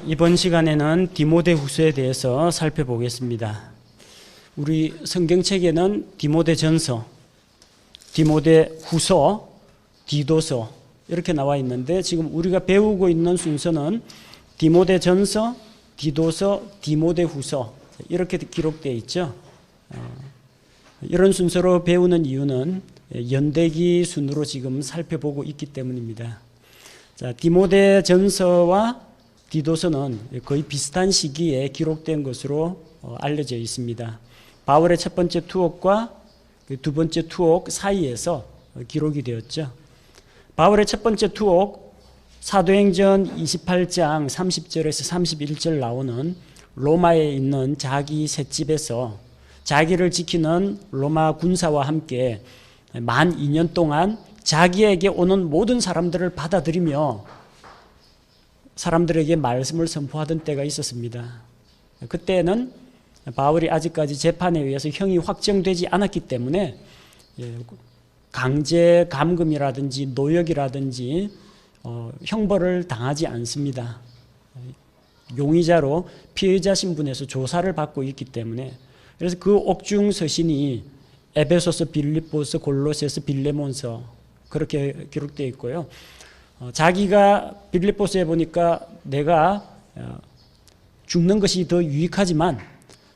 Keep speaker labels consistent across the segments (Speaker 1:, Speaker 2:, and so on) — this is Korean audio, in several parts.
Speaker 1: 이번 시간에는 디모데후서에 대해서 살펴보겠습니다. 우리 성경책에는 디모데전서, 디모데후서, 디도서 이렇게 나와 있는데 지금 우리가 배우고 있는 순서는 디모데전서, 디도서, 디모데후서 이렇게 기록되어 있죠. 이런 순서로 배우는 이유는 연대기 순으로 지금 살펴보고 있기 때문입니다. 자, 디모데전서와 디도서는 거의 비슷한 시기에 기록된 것으로 알려져 있습니다. 바울의 첫 번째 투옥과 두 번째 투옥 사이에서 기록이 되었죠. 바울의 첫 번째 투옥, 사도행전 28장 30절에서 31절 나오는 로마에 있는 자기 셋집에서 자기를 지키는 로마 군사와 함께 만 2년 동안 자기에게 오는 모든 사람들을 받아들이며 사람들에게 말씀을 선포하던 때가 있었습니다. 그때는 바울이 아직까지 재판에 의해서 형이 확정되지 않았기 때문에 강제 감금이라든지 노역이라든지 형벌을 당하지 않습니다. 용의자로 피해자 신분에서 조사를 받고 있기 때문에 그래서 그 옥중 서신이 에베소서, 빌립보서, 골로새서, 빌레몬서 그렇게 기록되어 있고요. 자기가 빌립보서에 보니까 내가 죽는 것이 더 유익하지만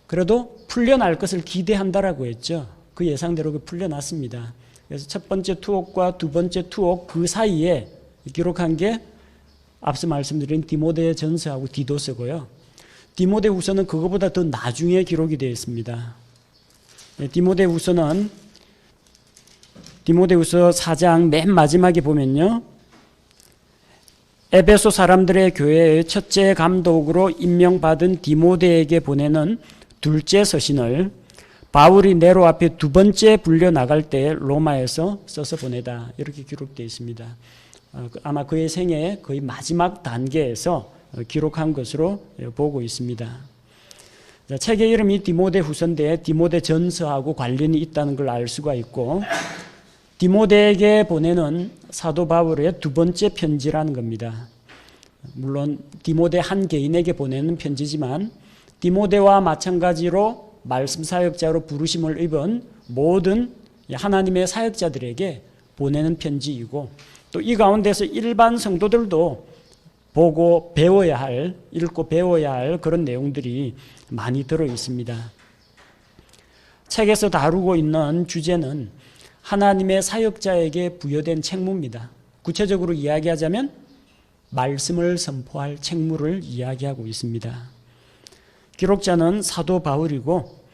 Speaker 1: 그래도 풀려날 것을 기대한다라고 했죠. 그 예상대로 풀려났습니다. 그래서 첫 번째 투옥과 두 번째 투옥 그 사이에 기록한 게 앞서 말씀드린 디모데전서하고 디도서고요. 디모데후서는 그거보다 더 나중에 기록이 되어 있습니다. 디모데후서 4장 맨 마지막에 보면요. 에베소 사람들의 교회의 첫째 감독으로 임명받은 디모데에게 보내는 둘째 서신을 바울이 네로 앞에 두 번째 불려 나갈 때 로마에서 써서 보내다 이렇게 기록되어 있습니다. 아마 그의 생애의 거의 마지막 단계에서 기록한 것으로 보고 있습니다. 책의 이름이 디모데후서인데 디모데전서하고 관련이 있다는 걸 알 수가 있고 디모데에게 보내는 사도 바울의 두 번째 편지라는 겁니다. 물론 디모데 한 개인에게 보내는 편지지만 디모데와 마찬가지로 말씀 사역자로 부르심을 입은 모든 하나님의 사역자들에게 보내는 편지이고 또 이 가운데서 일반 성도들도 보고 배워야 할, 읽고 배워야 할 그런 내용들이 많이 들어 있습니다. 책에서 다루고 있는 주제는 하나님의 사역자에게 부여된 책무입니다. 구체적으로 이야기하자면 말씀을 선포할 책무를 이야기하고 있습니다. 기록자는 사도 바울이고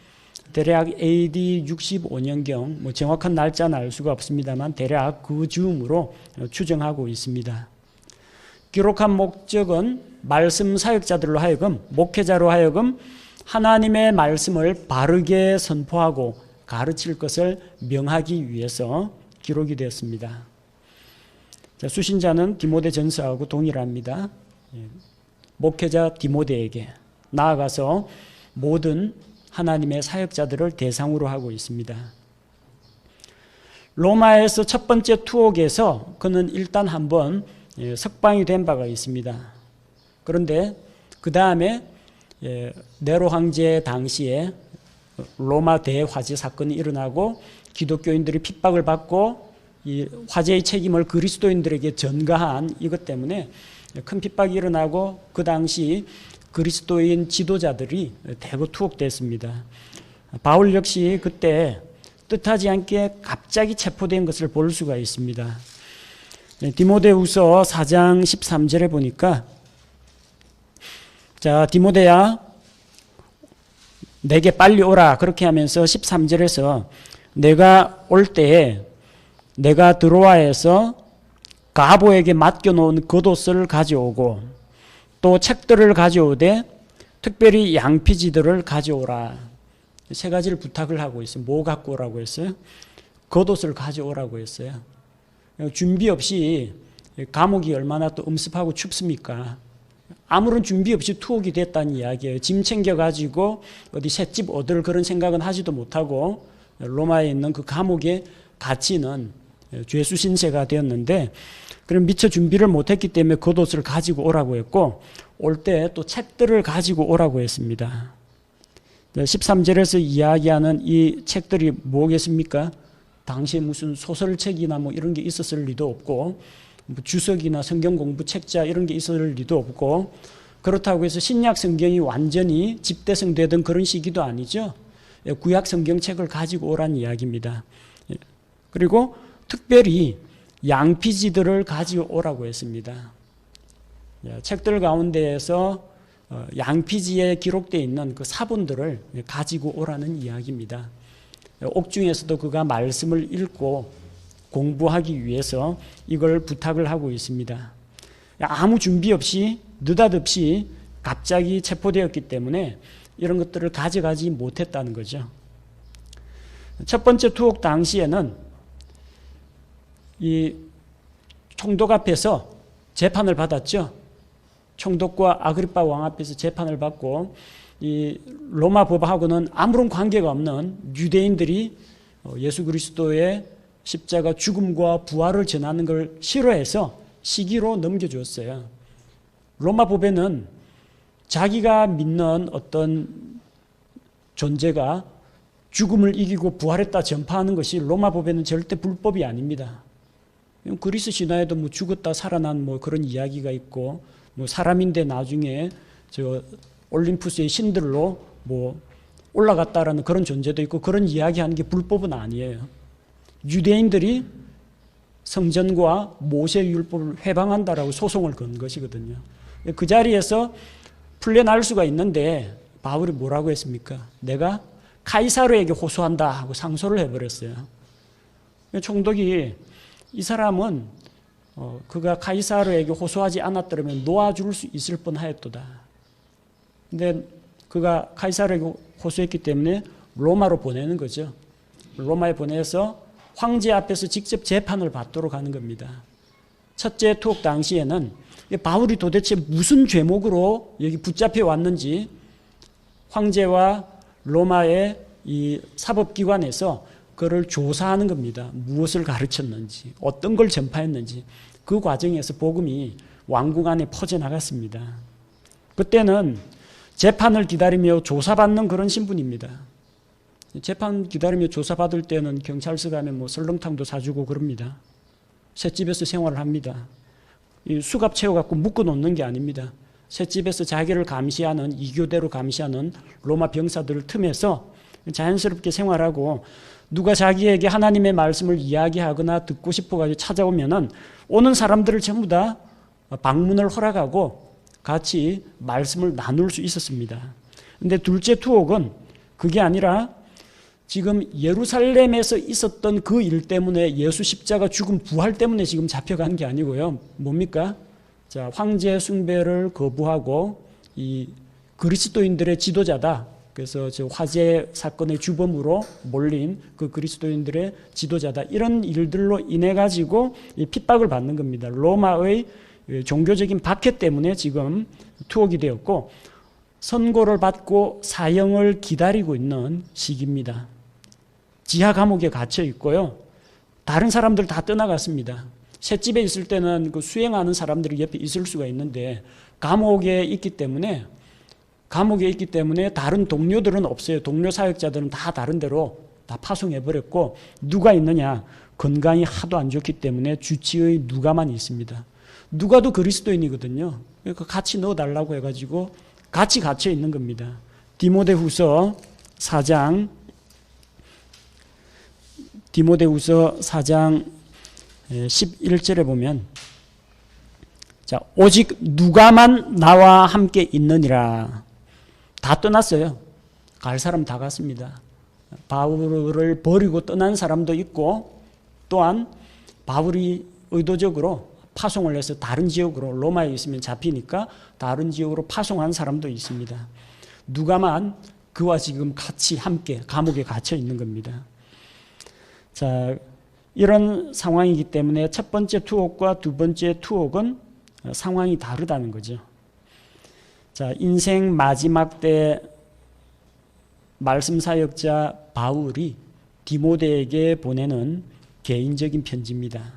Speaker 1: 대략 AD 65년경 정확한 날짜는 알 수가 없습니다만 대략 그 즈음으로 추정하고 있습니다. 기록한 목적은 말씀 사역자들로 하여금 목회자로 하여금 하나님의 말씀을 바르게 선포하고 가르칠 것을 명하기 위해서 기록이 되었습니다. 수신자는 디모데전서하고 동일합니다. 목회자 디모데에게 나아가서 모든 하나님의 사역자들을 대상으로 하고 있습니다. 로마에서 첫 번째 투옥에서 그는 일단 한번 석방이 된 바가 있습니다. 그런데 그 다음에 네로 황제 당시에 로마 대화재 사건이 일어나고 기독교인들이 핍박을 받고 이 화재의 책임을 그리스도인들에게 전가한 이것 때문에 큰 핍박이 일어나고 그 당시 그리스도인 지도자들이 대거 투옥됐습니다. 바울 역시 그때 뜻하지 않게 갑자기 체포된 것을 볼 수가 있습니다. 디모데후서 4장 13절에 보니까 자 디모데야 내게 빨리 오라 그렇게 하면서 13절에서 내가 올 때에 내가 드로아에서 가보에게 맡겨놓은 겉옷을 가져오고 또 책들을 가져오되 특별히 양피지들을 가져오라. 세 가지를 부탁을 하고 있어요. 뭐 갖고 오라고 했어요? 겉옷을 가져오라고 했어요. 준비 없이 감옥이 얼마나 또 음습하고 춥습니까? 아무런 준비 없이 투옥이 됐다는 이야기예요. 짐 챙겨가지고 어디 셋집 얻을 그런 생각은 하지도 못하고 로마에 있는 그 감옥에 갇히는 죄수 신세가 되었는데 그럼 미처 준비를 못했기 때문에 겉옷을 가지고 오라고 했고 올 때 또 책들을 가지고 오라고 했습니다. 13절에서 이야기하는 이 책들이 뭐겠습니까? 당시에 무슨 소설책이나 뭐 이런 게 있었을 리도 없고, 뭐 주석이나 성경 공부 책자 이런 게 있을 리도 없고, 그렇다고 해서 신약 성경이 완전히 집대성되던 그런 시기도 아니죠. 구약 성경책을 가지고 오란 이야기입니다. 그리고 특별히 양피지들을 가지고 오라고 했습니다. 책들 가운데에서 양피지에 기록되어 있는 그 사본들을 가지고 오라는 이야기입니다. 옥중에서도 그가 말씀을 읽고 공부하기 위해서 이걸 부탁을 하고 있습니다. 아무 준비 없이 느닷없이 갑자기 체포되었기 때문에 이런 것들을 가져가지 못했다는 거죠. 첫 번째 투옥 당시에는 이 총독 앞에서 재판을 받았죠. 총독과 아그리파 왕 앞에서 재판을 받고, 이 로마 법하고는 아무런 관계가 없는 유대인들이 예수 그리스도의 십자가 죽음과 부활을 전하는 걸 싫어해서 시기로 넘겨주었어요. 로마 법에는 자기가 믿는 어떤 존재가 죽음을 이기고 부활했다 전파하는 것이 로마 법에는 절대 불법이 아닙니다. 그리스 신화에도 뭐 죽었다 살아난 뭐 그런 이야기가 있고, 뭐 사람인데 나중에 저 올림푸스의 신들로 뭐 올라갔다라는 그런 존재도 있고, 그런 이야기하는 게 불법은 아니에요. 유대인들이 성전과 모세율법을 회방한다라고 소송을 건 것이거든요. 그 자리에서 풀려날 수가 있는데 바울이 뭐라고 했습니까? 내가 카이사르에게 호소한다 하고 상소를 해버렸어요. 총독이 이 사람은 그가 카이사르에게 호소하지 않았더라면 놓아줄 수 있을 뻔하였도다. 근데 그가 카이사르에게 호소했기 때문에 로마로 보내는 거죠. 로마에 보내서 황제 앞에서 직접 재판을 받도록 하는 겁니다. 첫째 투옥 당시에는 바울이 도대체 무슨 죄목으로 여기 붙잡혀 왔는지 황제와 로마의 이 사법기관에서 그를 조사하는 겁니다. 무엇을 가르쳤는지, 어떤 걸 전파했는지. 그 과정에서 복음이 왕궁 안에 퍼져나갔습니다. 그때는 재판을 기다리며 조사받는 그런 신분입니다. 재판 기다리며 조사받을 때는 경찰서 가면 뭐 설렁탕도 사주고 그럽니다. 셋집에서 생활을 합니다. 수갑 채워갖고 묶어놓는 게 아닙니다. 셋집에서 자기를 감시하는, 이교대로 감시하는 로마 병사들 틈에서 자연스럽게 생활하고, 누가 자기에게 하나님의 말씀을 이야기하거나 듣고 싶어가지고 찾아오면은 오는 사람들을 전부 다 방문을 허락하고 같이 말씀을 나눌 수 있었습니다. 근데 둘째 투옥은 그게 아니라 지금 예루살렘에서 있었던 그 일 때문에, 예수 십자가 죽음 부활 때문에 지금 잡혀간 게 아니고요. 뭡니까? 자, 황제 숭배를 거부하고 이 그리스도인들의 지도자다. 그래서 저 화재 사건의 주범으로 몰린 그 그리스도인들의 지도자다. 이런 일들로 인해 가지고 핍박을 받는 겁니다. 로마의 종교적인 박해 때문에 지금 투옥이 되었고, 선고를 받고 사형을 기다리고 있는 시기입니다. 지하 감옥에 갇혀 있고요. 다른 사람들 다 떠나갔습니다. 셋집에 있을 때는 그 수행하는 사람들이 옆에 있을 수가 있는데 감옥에 있기 때문에 다른 동료들은 없어요. 동료 사역자들은 다 다른 데로 다 파송해버렸고, 누가 있느냐? 건강이 하도 안 좋기 때문에 주치의 누가만 있습니다. 누가도 그리스도인이거든요. 그러니까 같이 넣어달라고 해가지고 같이 갇혀 있는 겁니다. 디모데후서 4장 11절에 보면, 자, 오직 누가만 나와 함께 있느니라. 다 떠났어요. 갈 사람 다 갔습니다. 바울을 버리고 떠난 사람도 있고, 또한 바울이 의도적으로 파송을 해서 다른 지역으로, 로마에 있으면 잡히니까 다른 지역으로 파송한 사람도 있습니다. 누가만 그와 지금 같이 함께 감옥에 갇혀 있는 겁니다. 자, 이런 상황이기 때문에 첫 번째 투옥과 두 번째 투옥은 상황이 다르다는 거죠. 자, 인생 마지막 때 말씀 사역자 바울이 디모데에게 보내는 개인적인 편지입니다.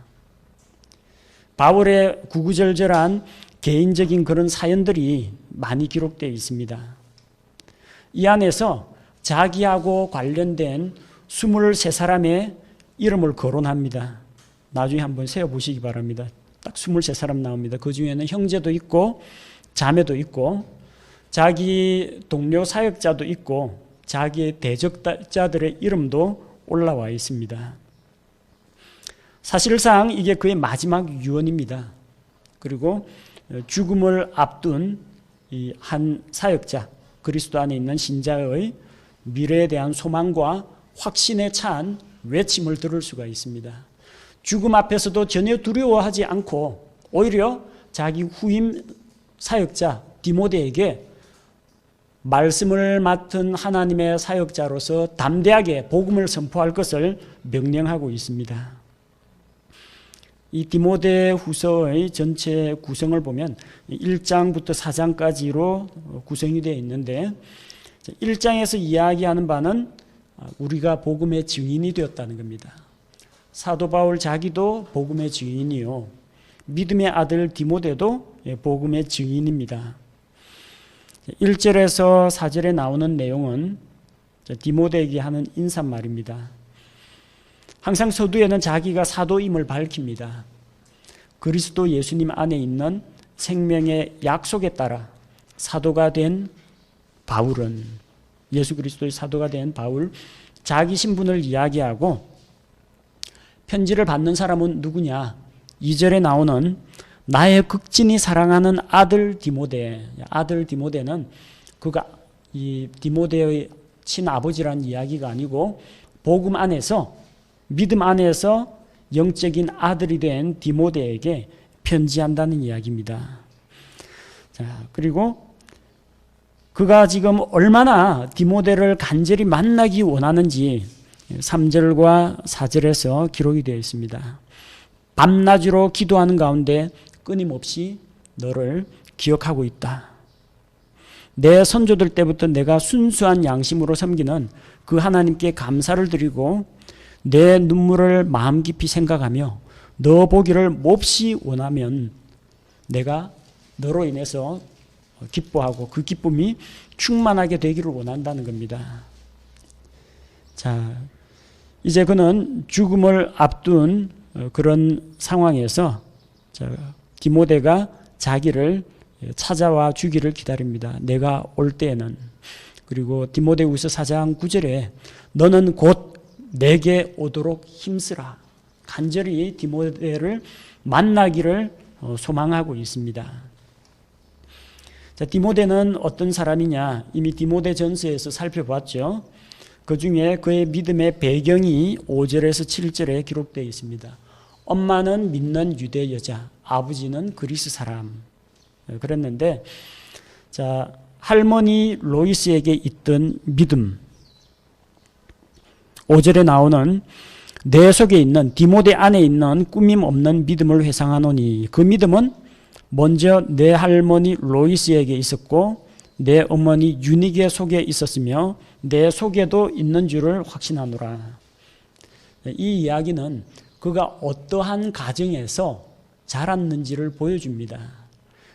Speaker 1: 바울의 구구절절한 개인적인 그런 사연들이 많이 기록되어 있습니다. 이 안에서 자기하고 관련된 23사람의 이름을 거론합니다. 나중에 한번 세어보시기 바랍니다. 딱 23사람 나옵니다. 그 중에는 형제도 있고 자매도 있고 자기 동료 사역자도 있고 자기의 대적자들의 이름도 올라와 있습니다. 사실상 이게 그의 마지막 유언입니다. 그리고 죽음을 앞둔 이 한 사역자, 그리스도 안에 있는 신자의 미래에 대한 소망과 확신에 찬 외침을 들을 수가 있습니다. 죽음 앞에서도 전혀 두려워하지 않고 오히려 자기 후임 사역자 디모데에게 말씀을 맡은 하나님의 사역자로서 담대하게 복음을 선포할 것을 명령하고 있습니다. 이 디모데 후서의 전체 구성을 보면 1장부터 4장까지로 구성이 되어 있는데 1장에서 이야기하는 바는 우리가 복음의 증인이 되었다는 겁니다. 사도 바울 자기도 복음의 증인이요, 믿음의 아들 디모데도 복음의 증인입니다. 1절에서 4절에 나오는 내용은 디모데에게 하는 인사말입니다. 항상 서두에는 자기가 사도임을 밝힙니다. 그리스도 예수님 안에 있는 생명의 약속에 따라 사도가 된 바울은, 예수 그리스도의 사도가 된 바울, 자기 신분을 이야기하고 편지를 받는 사람은 누구냐? 2절에 나오는 나의 극진히 사랑하는 아들 디모데. 아들 디모데는 그가 이 디모데의 친아버지란 이야기가 아니고 복음 안에서, 믿음 안에서 영적인 아들이 된 디모데에게 편지한다는 이야기입니다. 자, 그리고 그가 지금 얼마나 디모데를 간절히 만나기 원하는지 3절과 4절에서 기록이 되어 있습니다. 밤낮으로 기도하는 가운데 끊임없이 너를 기억하고 있다. 내 선조들 때부터 내가 순수한 양심으로 섬기는 그 하나님께 감사를 드리고 내 눈물을 마음 깊이 생각하며 너 보기를 몹시 원하면 내가 너로 인해서 기뻐하고 그 기쁨이 충만하게 되기를 원한다는 겁니다. 자, 이제 그는 죽음을 앞둔 그런 상황에서 디모데가 자기를 찾아와 주기를 기다립니다. 내가 올 때에는. 그리고 디모데후서 4장 9절에 너는 곧 내게 오도록 힘쓰라. 간절히 디모데를 만나기를 소망하고 있습니다. 자, 디모데는 어떤 사람이냐? 이미 디모데전서에서 살펴봤죠. 그 중에 그의 믿음의 배경이 5절에서 7절에 기록되어 있습니다. 엄마는 믿는 유대 여자, 아버지는 그리스 사람. 그랬는데, 자, 할머니 로이스에게 있던 믿음. 5절에 나오는 내 속에 있는 디모데 안에 있는 꾸밈 없는 믿음을 회상하노니 그 믿음은 먼저 내 할머니 로이스에게 있었고 내 어머니 유니게 속에 있었으며 내 속에도 있는 줄을 확신하노라. 이 이야기는 그가 어떠한 가정에서 자랐는지를 보여줍니다.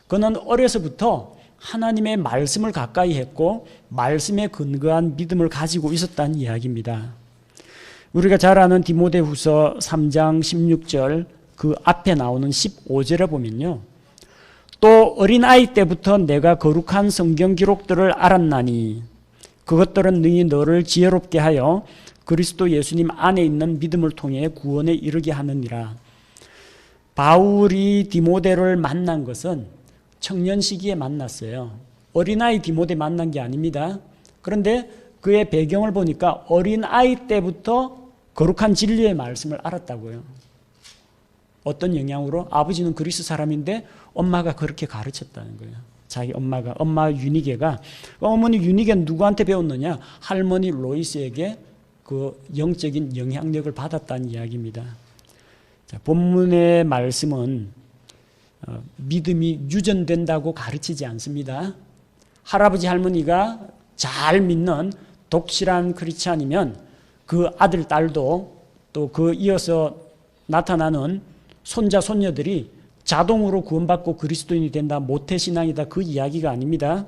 Speaker 1: 그는 어려서부터 하나님의 말씀을 가까이 했고 말씀에 근거한 믿음을 가지고 있었다는 이야기입니다. 우리가 잘 아는 디모데후서 3장 16절 그 앞에 나오는 15절에 보면요. 또 어린아이 때부터 내가 거룩한 성경 기록들을 알았나니 그것들은 능히 너를 지혜롭게 하여 그리스도 예수님 안에 있는 믿음을 통해 구원에 이르게 하느니라. 바울이 디모데를 만난 것은 청년 시기에 만났어요. 어린아이 디모데 만난 게 아닙니다. 그런데 그의 배경을 보니까 어린아이 때부터 거룩한 진리의 말씀을 알았다고요. 어떤 영향으로? 아버지는 그리스 사람인데 엄마가 그렇게 가르쳤다는 거예요. 자기 엄마 유니게가, 어머니 유니게는 누구한테 배웠느냐? 할머니 로이스에게 그 영적인 영향력을 받았다는 이야기입니다. 자, 본문의 말씀은 믿음이 유전된다고 가르치지 않습니다. 할아버지 할머니가 잘 믿는 독실한 크리스찬이면 그 아들, 딸도 또 그 이어서 나타나는 손자, 손녀들이 자동으로 구원받고 그리스도인이 된다, 모태신앙이다, 그 이야기가 아닙니다.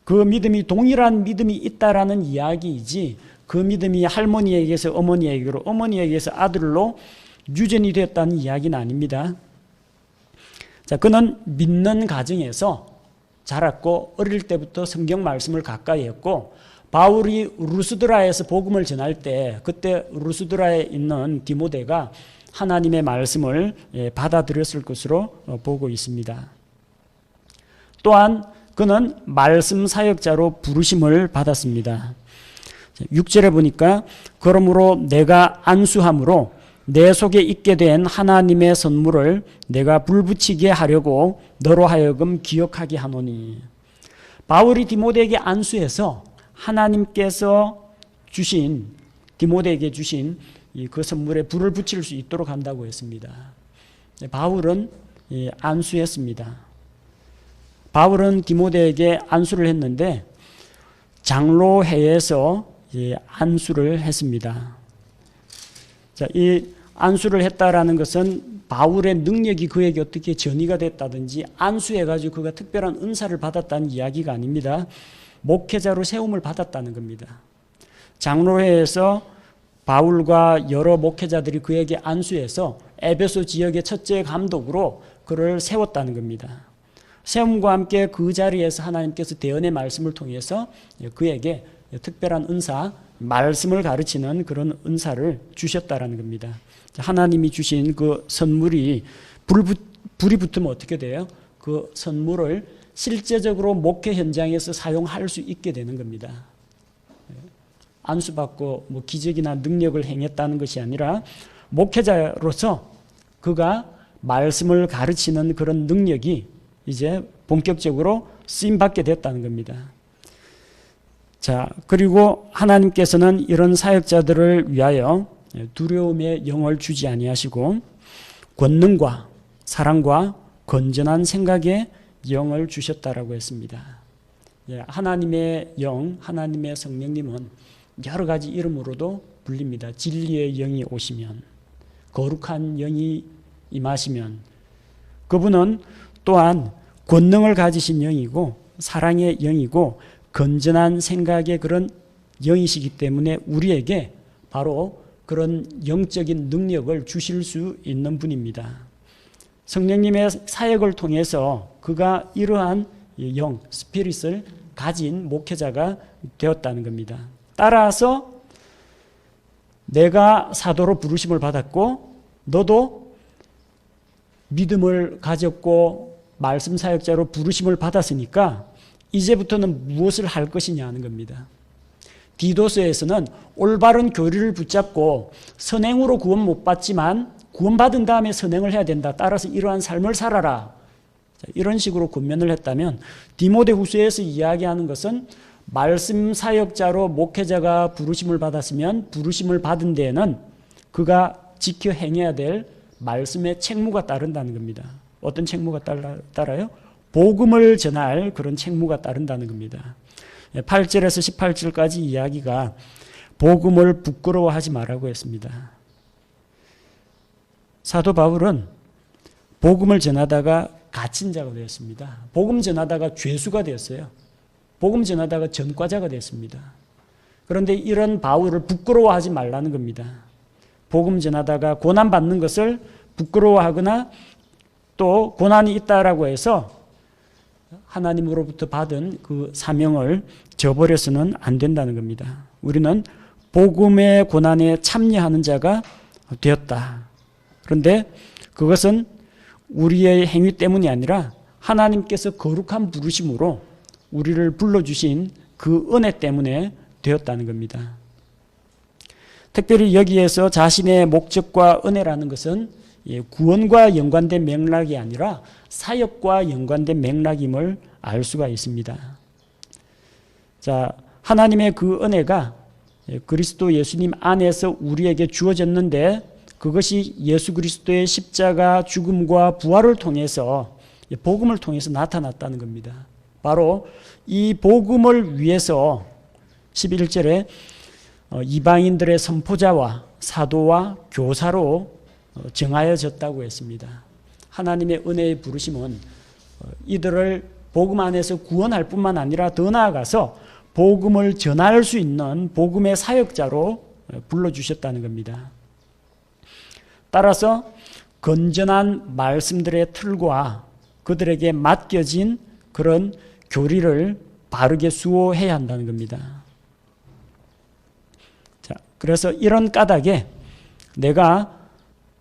Speaker 1: 그 믿음이 동일한 믿음이 있다라는 이야기이지, 그 믿음이 할머니에게서 어머니에게로, 어머니에게서 아들로 유전이 되었다는 이야기는 아닙니다. 자, 그는 믿는 가정에서 자랐고 어릴 때부터 성경 말씀을 가까이 했고, 바울이 루스드라에서 복음을 전할 때 그때 루스드라에 있는 디모데가 하나님의 말씀을 받아들였을 것으로 보고 있습니다. 또한 그는 말씀 사역자로 부르심을 받았습니다. 6절에 보니까 그러므로 내가 안수함으로 내 속에 있게 된 하나님의 선물을 내가 불붙이게 하려고 너로 하여금 기억하게 하노니. 바울이 디모데에게 안수해서 하나님께서 주신, 디모데에게 주신 그 선물에 불을 붙일 수 있도록 한다고 했습니다. 바울은 안수했습니다. 바울은 디모데에게 안수를 했는데 장로회에서 안수를 했습니다. 자, 이 안수를 했다라는 것은 바울의 능력이 그에게 어떻게 전이가 됐다든지 안수해가지고 그가 특별한 은사를 받았다는 이야기가 아닙니다. 목회자로 세움을 받았다는 겁니다. 장로회에서 바울과 여러 목회자들이 그에게 안수해서 에베소 지역의 첫째 감독으로 그를 세웠다는 겁니다. 세움과 함께 그 자리에서 하나님께서 대언의 말씀을 통해서 그에게 특별한 은사, 말씀을 가르치는 그런 은사를 주셨다라는 겁니다. 하나님이 주신 그 선물이 불이 붙으면 어떻게 돼요? 그 선물을 실제적으로 목회 현장에서 사용할 수 있게 되는 겁니다. 안수받고 뭐 기적이나 능력을 행했다는 것이 아니라 목회자로서 그가 말씀을 가르치는 그런 능력이 이제 본격적으로 쓰임받게 됐다는 겁니다. 자, 그리고 하나님께서는 이런 사역자들을 위하여 두려움의 영을 주지 아니하시고 권능과 사랑과 건전한 생각의 영을 주셨다라고 했습니다. 하나님의 영, 하나님의 성령님은 여러 가지 이름으로도 불립니다. 진리의 영이 오시면, 거룩한 영이 임하시면, 그분은 또한 권능을 가지신 영이고 사랑의 영이고 건전한 생각의 그런 영이시기 때문에 우리에게 바로 그런 영적인 능력을 주실 수 있는 분입니다. 성령님의 사역을 통해서 그가 이러한 영, 스피릿을 가진 목회자가 되었다는 겁니다. 따라서 내가 사도로 부르심을 받았고 너도 믿음을 가졌고 말씀 사역자로 부르심을 받았으니까 이제부터는 무엇을 할 것이냐 하는 겁니다. 디도서에서는 올바른 교리를 붙잡고 선행으로 구원 못 받지만 구원받은 다음에 선행을 해야 된다. 따라서 이러한 삶을 살아라. 이런 식으로 권면을 했다면 디모데후서에서 이야기하는 것은 말씀 사역자로 목회자가 부르심을 받았으면 부르심을 받은 데에는 그가 지켜 행해야 될 말씀의 책무가 따른다는 겁니다. 어떤 책무가 따라요? 복음을 전할 그런 책무가 따른다는 겁니다. 8절에서 18절까지 이야기가 복음을 부끄러워하지 말라고 했습니다. 사도 바울은 복음을 전하다가 갇힌 자가 되었습니다. 복음 전하다가 죄수가 되었어요. 복음 전하다가 전과자가 됐습니다. 그런데 이런 바울을 부끄러워하지 말라는 겁니다. 복음 전하다가 고난받는 것을 부끄러워하거나 또 고난이 있다라고 해서 하나님으로부터 받은 그 사명을 저버려서는 안 된다는 겁니다. 우리는 복음의 고난에 참여하는 자가 되었다. 그런데 그것은 우리의 행위 때문이 아니라 하나님께서 거룩한 부르심으로 우리를 불러주신 그 은혜 때문에 되었다는 겁니다. 특별히 여기에서 자신의 목적과 은혜라는 것은 구원과 연관된 맥락이 아니라 사역과 연관된 맥락임을 알 수가 있습니다. 자, 하나님의 그 은혜가 그리스도 예수님 안에서 우리에게 주어졌는데 그것이 예수 그리스도의 십자가 죽음과 부활을 통해서 복음을 통해서 나타났다는 겁니다. 바로 이 복음을 위해서 11절에 이방인들의 선포자와 사도와 교사로 정하여졌다고 했습니다. 하나님의 은혜의 부르심은 이들을 복음 안에서 구원할 뿐만 아니라 더 나아가서 복음을 전할 수 있는 복음의 사역자로 불러주셨다는 겁니다. 따라서 건전한 말씀들의 틀과 그들에게 맡겨진 그런 교리를 바르게 수호해야 한다는 겁니다. 자, 그래서 이런 까닭에 내가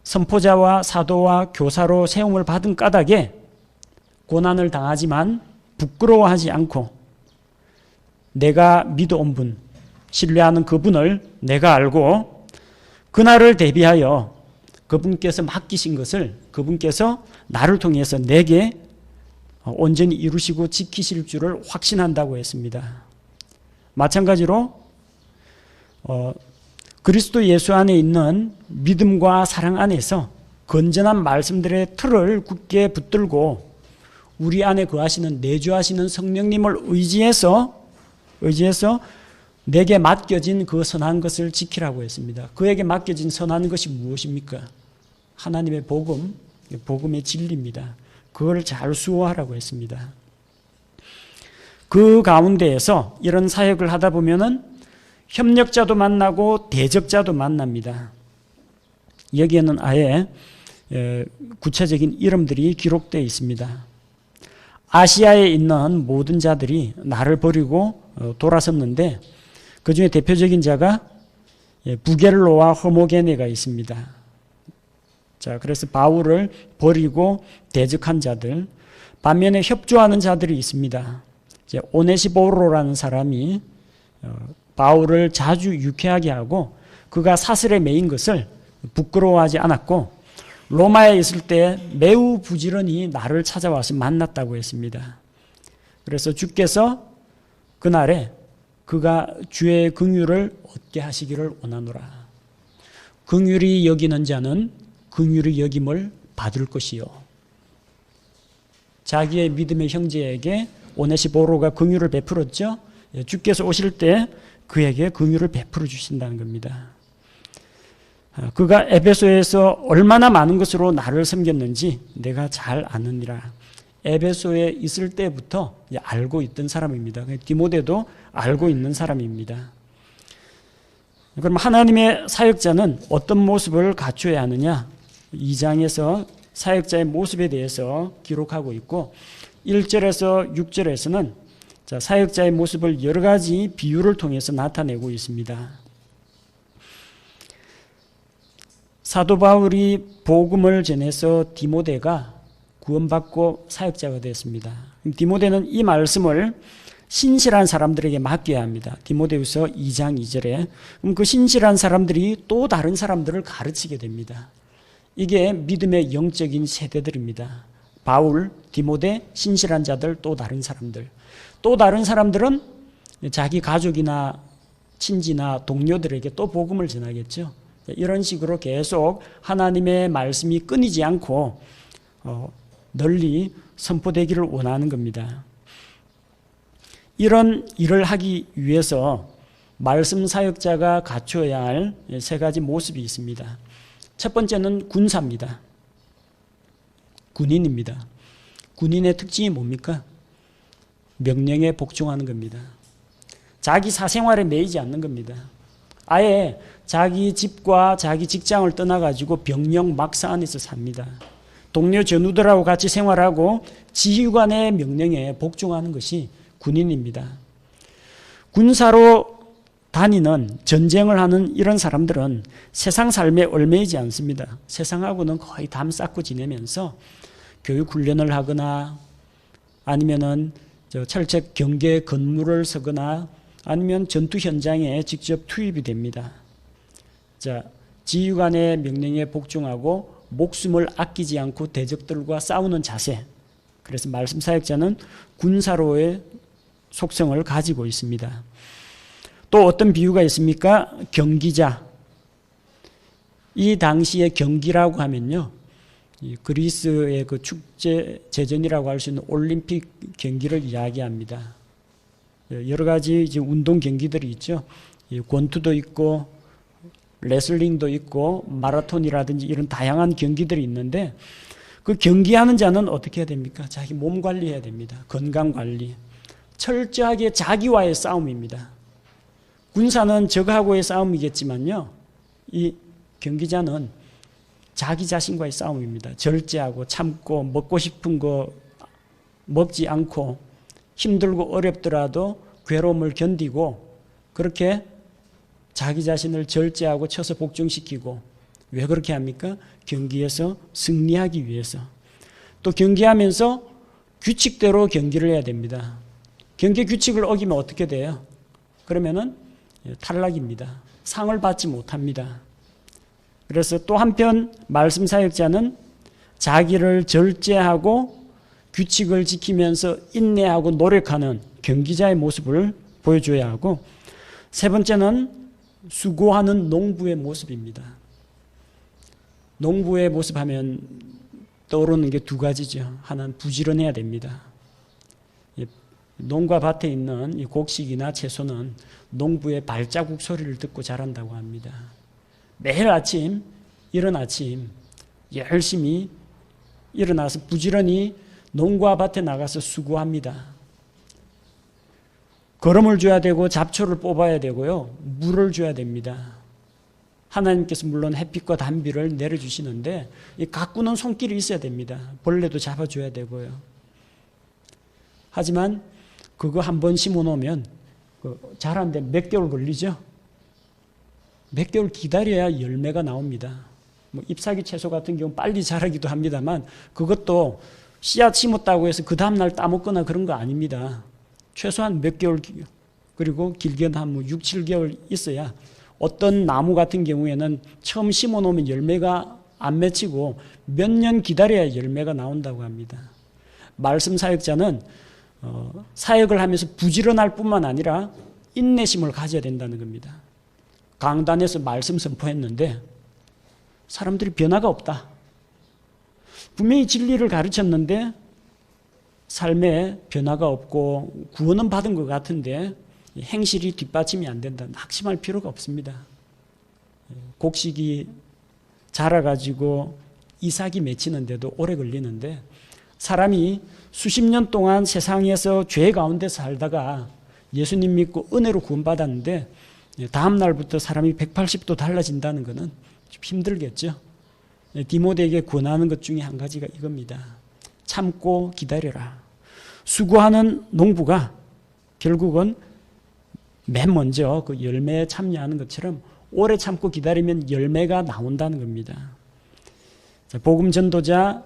Speaker 1: 선포자와 사도와 교사로 세움을 받은 까닭에 고난을 당하지만 부끄러워하지 않고 내가 믿어온 분, 신뢰하는 그분을 내가 알고 그날을 대비하여 그분께서 맡기신 것을 그분께서 나를 통해서 내게 온전히 이루시고 지키실 줄을 확신한다고 했습니다. 마찬가지로 그리스도 예수 안에 있는 믿음과 사랑 안에서 건전한 말씀들의 틀을 굳게 붙들고 우리 안에 거하시는 내주하시는 성령님을 의지해서 내게 맡겨진 그 선한 것을 지키라고 했습니다. 그에게 맡겨진 선한 것이 무엇입니까? 하나님의 복음, 복음의 진리입니다. 그걸 잘 수호하라고 했습니다. 그 가운데에서 이런 사역을 하다 보면은 협력자도 만나고 대적자도 만납니다. 여기에는 아예 구체적인 이름들이 기록되어 있습니다. 아시아에 있는 모든 자들이 나를 버리고 돌아섰는데 그 중에 대표적인 자가 부겔로와 허모게네가 있습니다. 자, 그래서 바울을 버리고 대적한 자들, 반면에 협조하는 자들이 있습니다. 이제 오네시보로라는 사람이 바울을 자주 유쾌하게 하고 그가 사슬에 매인 것을 부끄러워하지 않았고 로마에 있을 때 매우 부지런히 나를 찾아와서 만났다고 했습니다. 그래서 주께서 그날에 그가 주의 긍휼을 얻게 하시기를 원하노라. 긍휼히 여기는 자는 긍휼히 여김을 받을 것이요. 자기의 믿음의 형제에게 오네시보로가 긍휼을 베풀었죠. 주께서 오실 때 그에게 긍휼을 베풀어 주신다는 겁니다. 그가 에베소에서 얼마나 많은 것으로 나를 섬겼는지 내가 잘 아느니라. 에베소에 있을 때부터 알고 있던 사람입니다. 디모데도 알고 있는 사람입니다. 그럼 하나님의 사역자는 어떤 모습을 갖춰야 하느냐? 2장에서 사역자의 모습에 대해서 기록하고 있고 1절에서 6절에서는 사역자의 모습을 여러 가지 비유를 통해서 나타내고 있습니다. 사도 바울이 복음을 전해서 디모데가 구원받고 사역자가 됐습니다. 디모데는 이 말씀을 신실한 사람들에게 맡겨야 합니다. 디모데후서 2장 2절에 그럼 그 신실한 사람들이 또 다른 사람들을 가르치게 됩니다. 이게 믿음의 영적인 세대들입니다. 바울, 디모데, 신실한 자들, 또 다른 사람들. 또 다른 사람들은 자기 가족이나 친지나 동료들에게 또 복음을 전하겠죠. 이런 식으로 계속 하나님의 말씀이 끊이지 않고 널리 선포되기를 원하는 겁니다. 이런 일을 하기 위해서 말씀 사역자가 갖춰야 할 세 가지 모습이 있습니다. 첫 번째는 군사입니다. 군인입니다. 군인의 특징이 뭡니까? 명령에 복종하는 겁니다. 자기 사생활에 매이지 않는 겁니다. 아예 자기 집과 자기 직장을 떠나가지고 병영 막사 안에서 삽니다. 동료 전우들하고 같이 생활하고 지휘관의 명령에 복종하는 것이 군인입니다. 군사로 다니는 전쟁을 하는 이런 사람들은 세상 삶에 얽매이지 않습니다. 세상하고는 거의 담 쌓고 지내면서 교육 훈련을 하거나 아니면은 철책 경계 근무를 서거나 아니면 전투 현장에 직접 투입이 됩니다. 자, 지휘관의 명령에 복종하고 목숨을 아끼지 않고 대적들과 싸우는 자세. 그래서 말씀 사역자는 군사로의 속성을 가지고 있습니다. 또 어떤 비유가 있습니까? 경기자. 이 당시의 경기라고 하면요, 그리스의 그 축제 제전이라고 할 수 있는 올림픽 경기를 이야기합니다. 여러 가지 이제 운동 경기들이 있죠. 권투도 있고 레슬링도 있고 마라톤이라든지 이런 다양한 경기들이 있는데 그 경기하는 자는 어떻게 해야 됩니까? 자기 몸 관리해야 됩니다. 건강 관리. 철저하게 자기와의 싸움입니다. 군사는 적하고의 싸움이겠지만요, 이 경기자는 자기 자신과의 싸움입니다. 절제하고 참고 먹고 싶은 거 먹지 않고 힘들고 어렵더라도 괴로움을 견디고 그렇게 자기 자신을 절제하고 쳐서 복종시키고, 왜 그렇게 합니까? 경기에서 승리하기 위해서. 또 경기하면서 규칙대로 경기를 해야 됩니다. 경기 규칙을 어기면 어떻게 돼요? 그러면은 탈락입니다. 상을 받지 못합니다. 그래서 또 한편 말씀 사역자는 자기를 절제하고 규칙을 지키면서 인내하고 노력하는 경기자의 모습을 보여줘야 하고, 세 번째는 수고하는 농부의 모습입니다. 농부의 모습 하면 떠오르는 게 두 가지죠. 하나는 부지런해야 됩니다. 농가 밭에 있는 이 곡식이나 채소는 농부의 발자국 소리를 듣고 자란다고 합니다. 매일 아침, 이른 아침 열심히 일어나서 부지런히 농가 밭에 나가서 수고합니다. 거름을 줘야 되고 잡초를 뽑아야 되고요. 물을 줘야 됩니다. 하나님께서 물론 햇빛과 단비를 내려주시는데 이 가꾸는 손길이 있어야 됩니다. 벌레도 잡아줘야 되고요. 하지만 그거 한번 심어놓으면 자라는데 몇 개월 걸리죠? 몇 개월 기다려야 열매가 나옵니다. 뭐 잎사귀 채소 같은 경우는 빨리 자라기도 합니다만 그것도 씨앗 심었다고 해서 그 다음날 따먹거나 그런 거 아닙니다. 최소한 몇 개월, 그리고 길게는 한 6, 7개월 있어야, 어떤 나무 같은 경우에는 처음 심어 놓으면 열매가 안 맺히고 몇 년 기다려야 열매가 나온다고 합니다. 말씀 사역자는 사역을 하면서 부지런할 뿐만 아니라 인내심을 가져야 된다는 겁니다. 강단에서 말씀 선포했는데 사람들이 변화가 없다. 분명히 진리를 가르쳤는데 삶에 변화가 없고 구원은 받은 것 같은데 행실이 뒷받침이 안 된다. 낙심할 필요가 없습니다. 곡식이 자라가지고 이삭이 맺히는데도 오래 걸리는데, 사람이 수십 년 동안 세상에서 죄 가운데 살다가 예수님 믿고 은혜로 구원받았는데 다음 날부터 사람이 180도 달라진다는 것은 좀 힘들겠죠. 디모데에게 권하는 것 중에 한 가지가 이겁니다. 참고 기다려라. 수고하는 농부가 결국은 맨 먼저 그 열매에 참여하는 것처럼 오래 참고 기다리면 열매가 나온다는 겁니다. 복음 전도자,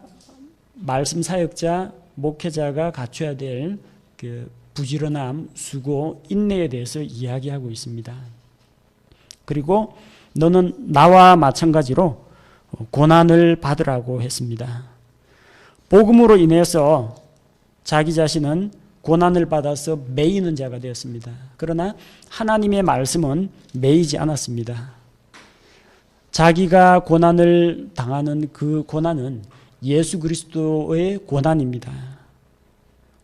Speaker 1: 말씀 사역자, 목회자가 갖춰야 될 그 부지런함, 수고, 인내에 대해서 이야기하고 있습니다. 그리고 너는 나와 마찬가지로 고난을 받으라고 했습니다. 복음으로 인해서 자기 자신은 고난을 받아서 매이는 자가 되었습니다. 그러나 하나님의 말씀은 매이지 않았습니다. 자기가 고난을 당하는 그 고난은 예수 그리스도의 고난입니다.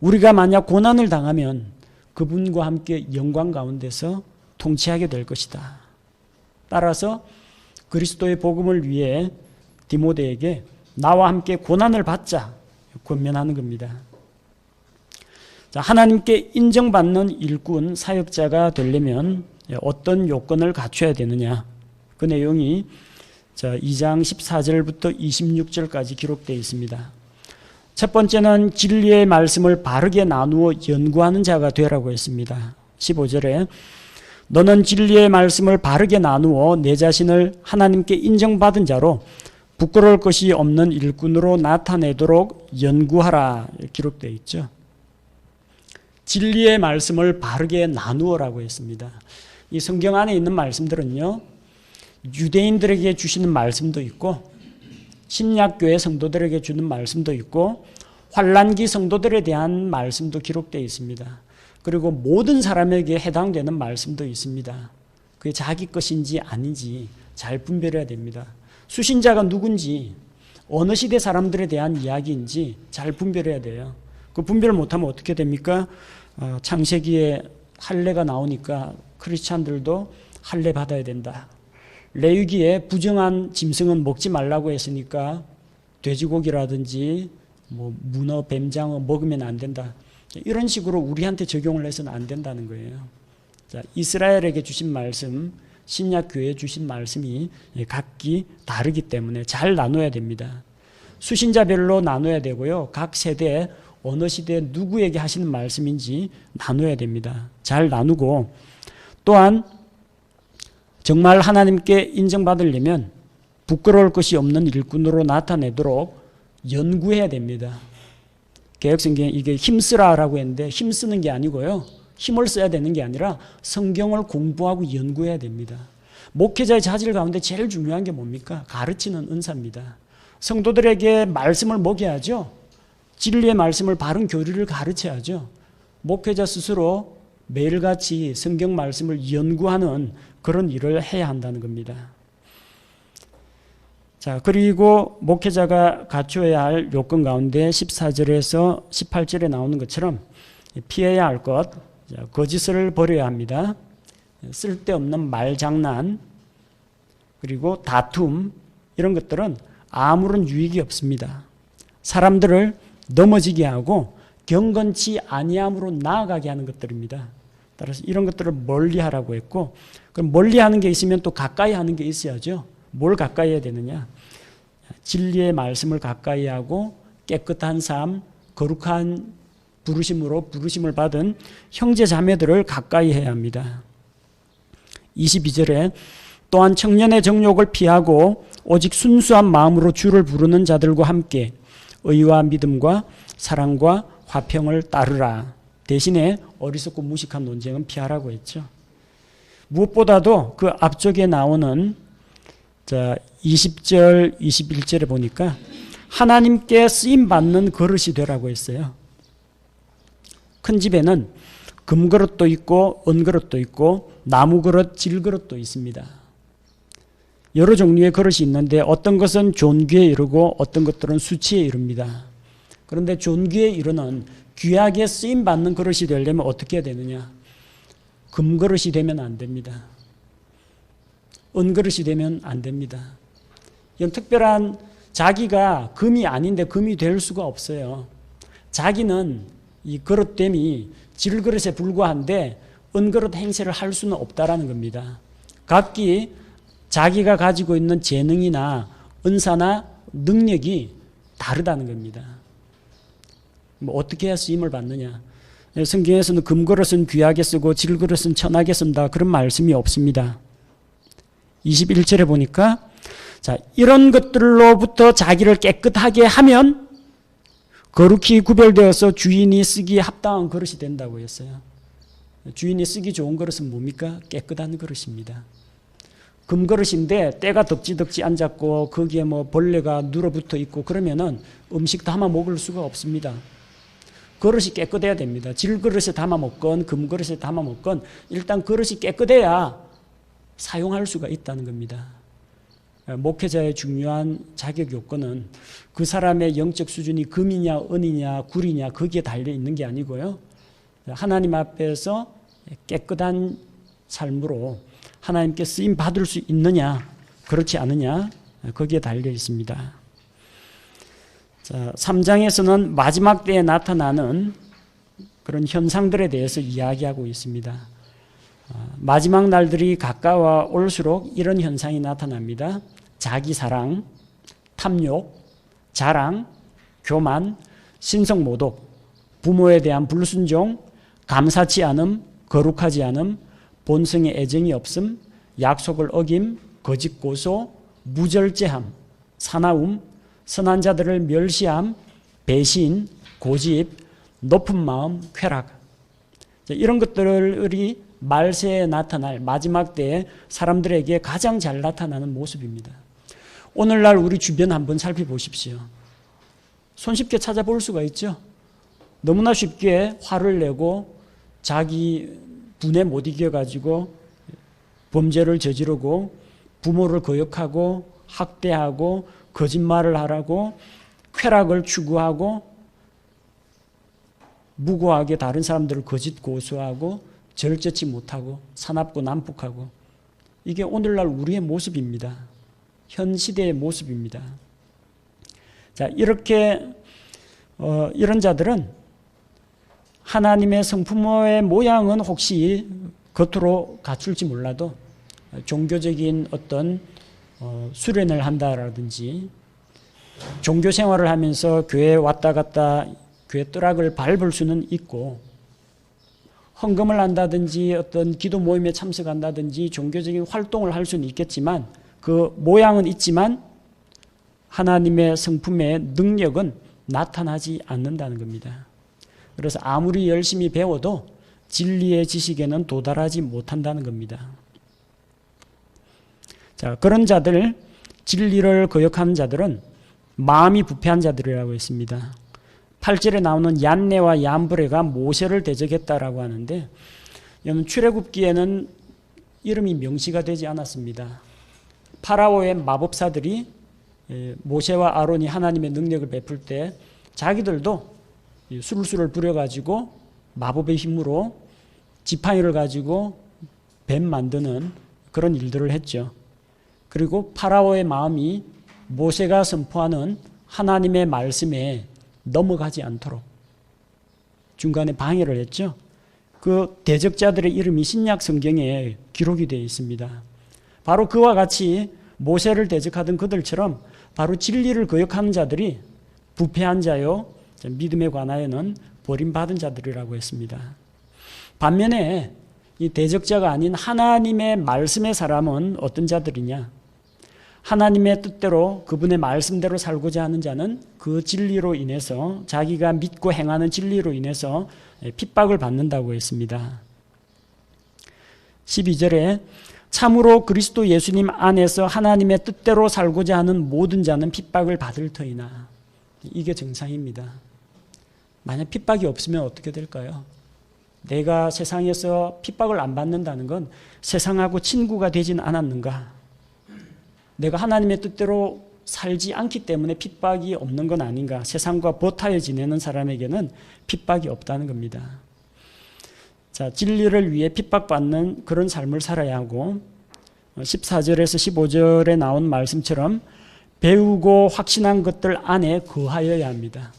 Speaker 1: 우리가 만약 고난을 당하면 그분과 함께 영광 가운데서 통치하게 될 것이다. 따라서 그리스도의 복음을 위해 디모데에게 나와 함께 고난을 받자 권면하는 겁니다. 자, 하나님께 인정받는 일꾼, 사역자가 되려면 어떤 요건을 갖춰야 되느냐? 그 내용이 2장 14절부터 26절까지 기록되어 있습니다. 첫 번째는 진리의 말씀을 바르게 나누어 연구하는 자가 되라고 했습니다. 15절에 너는 진리의 말씀을 바르게 나누어 내 자신을 하나님께 인정받은 자로 부끄러울 것이 없는 일꾼으로 나타내도록 연구하라 기록되어 있죠. 진리의 말씀을 바르게 나누어라고 했습니다. 이 성경 안에 있는 말씀들은요, 유대인들에게 주시는 말씀도 있고 신약교회 성도들에게 주는 말씀도 있고 환난기 성도들에 대한 말씀도 기록되어 있습니다. 그리고 모든 사람에게 해당되는 말씀도 있습니다. 그게 자기 것인지 아닌지 잘 분별해야 됩니다. 수신자가 누군지, 어느 시대 사람들에 대한 이야기인지 잘 분별해야 돼요. 그 분별 못하면 어떻게 됩니까? 창세기에 할례가 나오니까 크리스찬들도 할례 받아야 된다. 레위기에 부정한 짐승은 먹지 말라고 했으니까 돼지고기라든지 뭐 문어, 뱀장어 먹으면 안 된다. 이런 식으로 우리한테 적용을 해서는 안 된다는 거예요. 자, 이스라엘에게 주신 말씀, 신약 교회에 주신 말씀이 각기 다르기 때문에 잘 나눠야 됩니다. 수신자별로 나눠야 되고요. 각 세대 어느 시대에 누구에게 하시는 말씀인지 나눠야 됩니다. 잘 나누고 또한 정말 하나님께 인정받으려면 부끄러울 것이 없는 일꾼으로 나타내도록 연구해야 됩니다. 개혁성경에 이게 힘쓰라라고 했는데 힘쓰는 게 아니고요. 힘을 써야 되는 게 아니라 성경을 공부하고 연구해야 됩니다. 목회자의 자질 가운데 제일 중요한 게 뭡니까? 가르치는 은사입니다. 성도들에게 말씀을 먹여야죠. 진리의 말씀을 바른 교리를 가르쳐야죠. 목회자 스스로 매일같이 성경 말씀을 연구하는 그런 일을 해야 한다는 겁니다. 자, 그리고 목회자가 갖춰야 할 요건 가운데 14절에서 18절에 나오는 것처럼 피해야 할 것, 거짓을 버려야 합니다. 쓸데없는 말장난, 그리고 다툼, 이런 것들은 아무런 유익이 없습니다. 사람들을 넘어지게 하고 경건치 아니함으로 나아가게 하는 것들입니다. 따라서 이런 것들을 멀리하라고 했고, 그럼 멀리하는 게 있으면 또 가까이 하는 게 있어야죠. 뭘 가까이 해야 되느냐? 진리의 말씀을 가까이 하고 깨끗한 삶, 거룩한 부르심으로 부르심을 받은 형제 자매들을 가까이 해야 합니다. 22절에 또한 청년의 정욕을 피하고 오직 순수한 마음으로 주를 부르는 자들과 함께 의와 믿음과 사랑과 화평을 따르라. 대신에 어리석고 무식한 논쟁은 피하라고 했죠. 무엇보다도 그 앞쪽에 나오는 20절, 21절에 보니까 하나님께 쓰임받는 그릇이 되라고 했어요. 큰 집에는 금그릇도 있고 은그릇도 있고 나무그릇, 질그릇도 있습니다. 여러 종류의 그릇이 있는데 어떤 것은 존귀에 이르고 어떤 것들은 수치에 이릅니다. 그런데 존귀에 이르는 귀하게 쓰임받는 그릇이 되려면 어떻게 해야 되느냐? 금그릇이 되면 안 됩니다. 은그릇이 되면 안 됩니다. 이건 특별한 자기가 금이 아닌데 금이 될 수가 없어요. 자기는 이 그릇됨이 질그릇에 불과한데 은그릇 행세를 할 수는 없다라는 겁니다. 각기 자기가 가지고 있는 재능이나 은사나 능력이 다르다는 겁니다. 뭐 어떻게 해야 쓰임을 받느냐? 성경에서는 금그릇은 귀하게 쓰고 질그릇은 천하게 쓴다, 그런 말씀이 없습니다. 21절에 보니까 자, 이런 것들로부터 자기를 깨끗하게 하면 거룩히 구별되어서 주인이 쓰기에 합당한 그릇이 된다고 했어요. 주인이 쓰기 좋은 그릇은 뭡니까? 깨끗한 그릇입니다. 금그릇인데 때가 덕지덕지 앉았고 거기에 뭐 벌레가 눌어붙어 있고 그러면은 음식 담아 먹을 수가 없습니다. 그릇이 깨끗해야 됩니다. 질그릇에 담아 먹건 금그릇에 담아 먹건 일단 그릇이 깨끗해야 사용할 수가 있다는 겁니다. 목회자의 중요한 자격 요건은 그 사람의 영적 수준이 금이냐 은이냐 굴이냐 거기에 달려 있는 게 아니고요. 하나님 앞에서 깨끗한 삶으로 하나님께 쓰임 받을 수 있느냐 그렇지 않느냐 거기에 달려 있습니다. 자, 3장에서는 마지막 때에 나타나는 그런 현상들에 대해서 이야기하고 있습니다. 마지막 날들이 가까워 올수록 이런 현상이 나타납니다. 자기사랑, 탐욕, 자랑, 교만, 신성모독, 부모에 대한 불순종, 감사치 않음, 거룩하지 않음, 본성의 애정이 없음, 약속을 어김, 거짓 고소, 무절제함, 사나움, 선한 자들을 멸시함, 배신, 고집, 높은 마음, 쾌락. 이런 것들이 말세에 나타날 마지막 때에 사람들에게 가장 잘 나타나는 모습입니다. 오늘날 우리 주변 한번 살펴보십시오. 손쉽게 찾아볼 수가 있죠. 너무나 쉽게 화를 내고 자기 분에 못 이겨가지고 범죄를 저지르고 부모를 거역하고 학대하고 거짓말을 하라고 쾌락을 추구하고 무고하게 다른 사람들을 거짓 고소하고 절제치 못하고 사납고 난폭하고 이게 오늘날 우리의 모습입니다. 현 시대의 모습입니다. 자, 이렇게 이런 자들은 하나님의 성품의 모양은 혹시 겉으로 갖출지 몰라도 종교적인 어떤 수련을 한다라든지 종교 생활을 하면서 교회에 왔다 갔다 교회 뜨락을 밟을 수는 있고, 헌금을 한다든지 어떤 기도 모임에 참석한다든지 종교적인 활동을 할 수는 있겠지만 그 모양은 있지만 하나님의 성품의 능력은 나타나지 않는다는 겁니다. 그래서 아무리 열심히 배워도 진리의 지식에는 도달하지 못한다는 겁니다. 자, 그런 자들, 진리를 거역하는 자들은 마음이 부패한 자들이라고 했습니다. 8절에 나오는 얀네와 얀브레가 모세를 대적했다라고 하는데, 이는 출애굽기에는 이름이 명시가 되지 않았습니다. 파라오의 마법사들이 모세와 아론이 하나님의 능력을 베풀 때 자기들도 술수를 부려가지고 마법의 힘으로 지팡이를 가지고 뱀 만드는 그런 일들을 했죠. 그리고 파라오의 마음이 모세가 선포하는 하나님의 말씀에 넘어가지 않도록 중간에 방해를 했죠. 그 대적자들의 이름이 신약 성경에 기록이 되어 있습니다. 바로 그와 같이 모세를 대적하던 그들처럼 바로 진리를 거역하는 자들이 부패한 자요, 믿음에 관하여는 버림받은 자들이라고 했습니다. 반면에 이 대적자가 아닌 하나님의 말씀의 사람은 어떤 자들이냐? 하나님의 뜻대로 그분의 말씀대로 살고자 하는 자는 그 진리로 인해서, 자기가 믿고 행하는 진리로 인해서 핍박을 받는다고 했습니다. 12절에 참으로 그리스도 예수님 안에서 하나님의 뜻대로 살고자 하는 모든 자는 핍박을 받을 터이나. 이게 정상입니다. 만약 핍박이 없으면 어떻게 될까요? 내가 세상에서 핍박을 안 받는다는 건 세상하고 친구가 되진 않았는가? 내가 하나님의 뜻대로 살지 않기 때문에 핍박이 없는 건 아닌가? 세상과 버타여 지내는 사람에게는 핍박이 없다는 겁니다. 자, 진리를 위해 핍박받는 그런 삶을 살아야 하고, 14절에서 15절에 나온 말씀처럼 배우고 확신한 것들 안에 거하여야 합니다.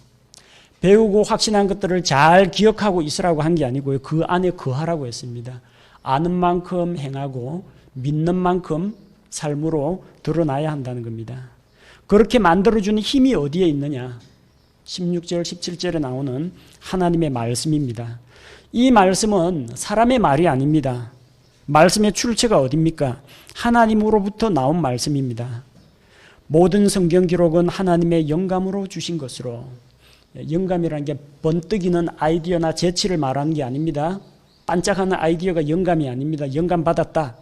Speaker 1: 배우고 확신한 것들을 잘 기억하고 있으라고 한 게 아니고요, 그 안에 거하라고 했습니다. 아는 만큼 행하고 믿는 만큼 삶으로 드러나야 한다는 겁니다. 그렇게 만들어주는 힘이 어디에 있느냐? 16절, 17절에 나오는 하나님의 말씀입니다. 이 말씀은 사람의 말이 아닙니다. 말씀의 출처가 어디입니까? 하나님으로부터 나온 말씀입니다. 모든 성경 기록은 하나님의 영감으로 주신 것으로, 영감이라는 게 번뜩이는 아이디어나 재치를 말하는 게 아닙니다. 반짝하는 아이디어가 영감이 아닙니다. 영감 받았다,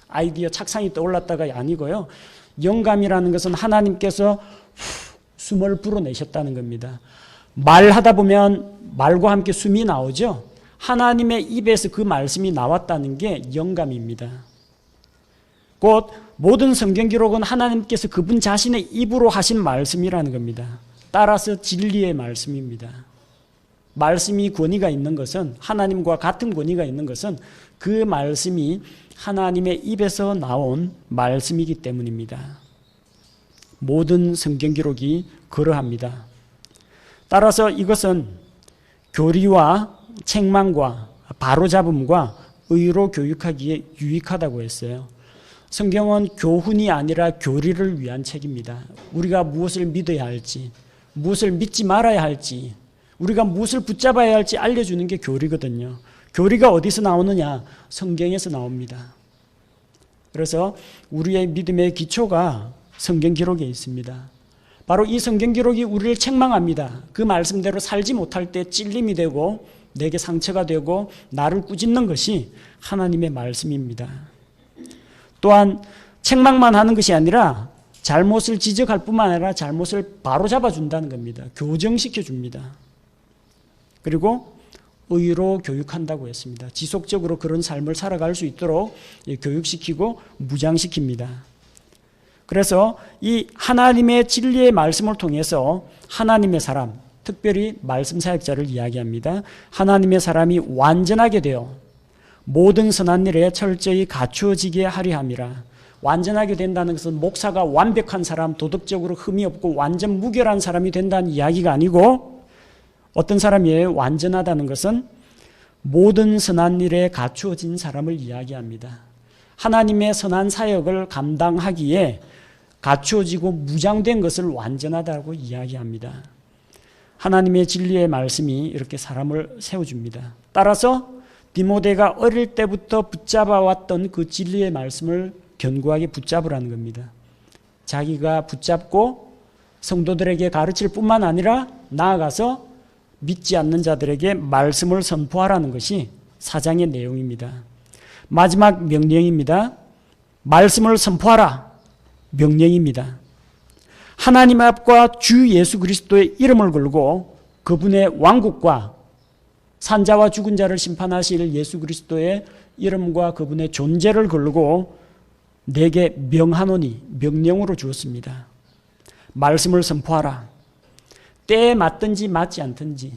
Speaker 1: 아이디어 착상이 떠올랐다가 아니고요. 영감이라는 것은 하나님께서 숨을 불어내셨다는 겁니다. 말하다 보면 말과 함께 숨이 나오죠. 하나님의 입에서 그 말씀이 나왔다는 게 영감입니다. 곧 모든 성경 기록은 하나님께서 그분 자신의 입으로 하신 말씀이라는 겁니다. 따라서 진리의 말씀입니다. 말씀이 권위가 있는 것은, 하나님과 같은 권위가 있는 것은 그 말씀이 하나님의 입에서 나온 말씀이기 때문입니다. 모든 성경 기록이 그러합니다. 따라서 이것은 교리와 책망과 바로잡음과 의로 교육하기에 유익하다고 했어요. 성경은 교훈이 아니라 교리를 위한 책입니다. 우리가 무엇을 믿어야 할지, 무엇을 믿지 말아야 할지, 우리가 무엇을 붙잡아야 할지 알려주는 게 교리거든요. 교리가 어디서 나오느냐? 성경에서 나옵니다. 그래서 우리의 믿음의 기초가 성경 기록에 있습니다. 바로 이 성경 기록이 우리를 책망합니다. 그 말씀대로 살지 못할 때 찔림이 되고 내게 상처가 되고 나를 꾸짖는 것이 하나님의 말씀입니다. 또한 책망만 하는 것이 아니라 잘못을 지적할 뿐만 아니라 잘못을 바로잡아 준다는 겁니다. 교정시켜 줍니다. 그리고 의로 교육한다고 했습니다. 지속적으로 그런 삶을 살아갈 수 있도록 교육시키고 무장시킵니다. 그래서 이 하나님의 진리의 말씀을 통해서 하나님의 사람, 특별히 말씀 사역자를 이야기합니다. 하나님의 사람이 완전하게 되어 모든 선한 일에 철저히 갖추어지게 하려 함이라. 완전하게 된다는 것은 목사가 완벽한 사람, 도덕적으로 흠이 없고 완전 무결한 사람이 된다는 이야기가 아니고, 어떤 사람이에요? 완전하다는 것은 모든 선한 일에 갖추어진 사람을 이야기합니다. 하나님의 선한 사역을 감당하기에 갖추어지고 무장된 것을 완전하다고 이야기합니다. 하나님의 진리의 말씀이 이렇게 사람을 세워줍니다. 따라서 디모데가 어릴 때부터 붙잡아왔던 그 진리의 말씀을 견고하게 붙잡으라는 겁니다. 자기가 붙잡고 성도들에게 가르칠 뿐만 아니라 나아가서 믿지 않는 자들에게 말씀을 선포하라는 것이 4장의 내용입니다. 마지막 명령입니다. 말씀을 선포하라. 명령입니다. 하나님 앞과 주 예수 그리스도의 이름을 걸고 그분의 왕국과 산자와 죽은 자를 심판하실 예수 그리스도의 이름과 그분의 존재를 걸고 내게 명하노니, 명령으로 주었습니다. 말씀을 선포하라. 때에 맞든지 맞지 않든지,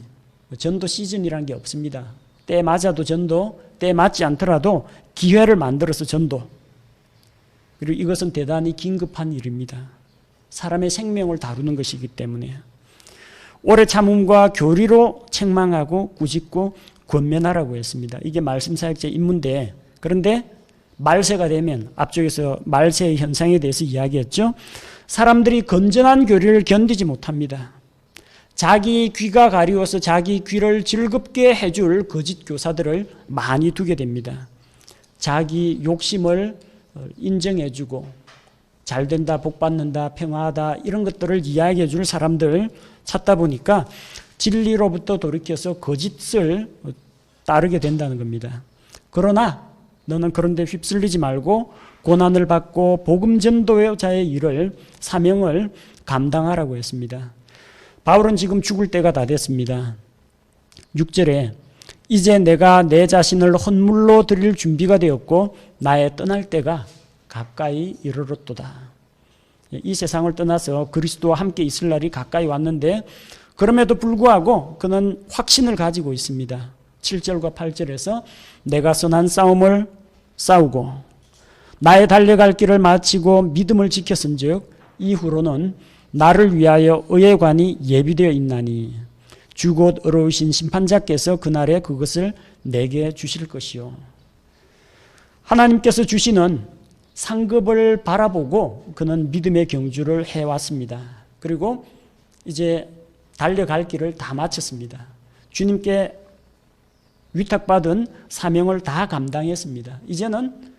Speaker 1: 전도 시즌이라는 게 없습니다. 때에 맞아도 전도, 때에 맞지 않더라도 기회를 만들어서 전도. 그리고 이것은 대단히 긴급한 일입니다. 사람의 생명을 다루는 것이기 때문에 오래 참음과 교리로 책망하고 꾸짖고 권면하라고 했습니다. 이게 말씀 사역자의 임무인데, 그런데 말세가 되면, 앞쪽에서 말세의 현상에 대해서 이야기했죠. 사람들이 건전한 교리를 견디지 못합니다. 자기 귀가 가리워서 자기 귀를 즐겁게 해줄 거짓 교사들을 많이 두게 됩니다. 자기 욕심을 인정해주고 잘된다, 복받는다, 평화하다 이런 것들을 이야기해 줄 사람들 찾다 보니까 진리로부터 돌이켜서 거짓을 따르게 된다는 겁니다. 그러나 너는 그런 데 휩쓸리지 말고 고난을 받고 복음 전도자의 일을, 사명을 감당하라고 했습니다. 바울은 지금 죽을 때가 다 됐습니다. 6절에 이제 내가 내 자신을 헌물로 드릴 준비가 되었고 나의 떠날 때가 가까이 이르렀도다. 이 세상을 떠나서 그리스도와 함께 있을 날이 가까이 왔는데, 그럼에도 불구하고 그는 확신을 가지고 있습니다. 7절과 8절에서 내가 선한 싸움을 싸우고 나의 달려갈 길을 마치고 믿음을 지켰은즉 이후로는 나를 위하여 의의 관이 예비되어 있나니 주 곧 의로우신 심판자께서 그날에 그것을 내게 주실 것이요. 하나님께서 주시는 상급을 바라보고 그는 믿음의 경주를 해왔습니다. 그리고 이제 달려갈 길을 다 마쳤습니다. 주님께 위탁받은 사명을 다 감당했습니다. 이제는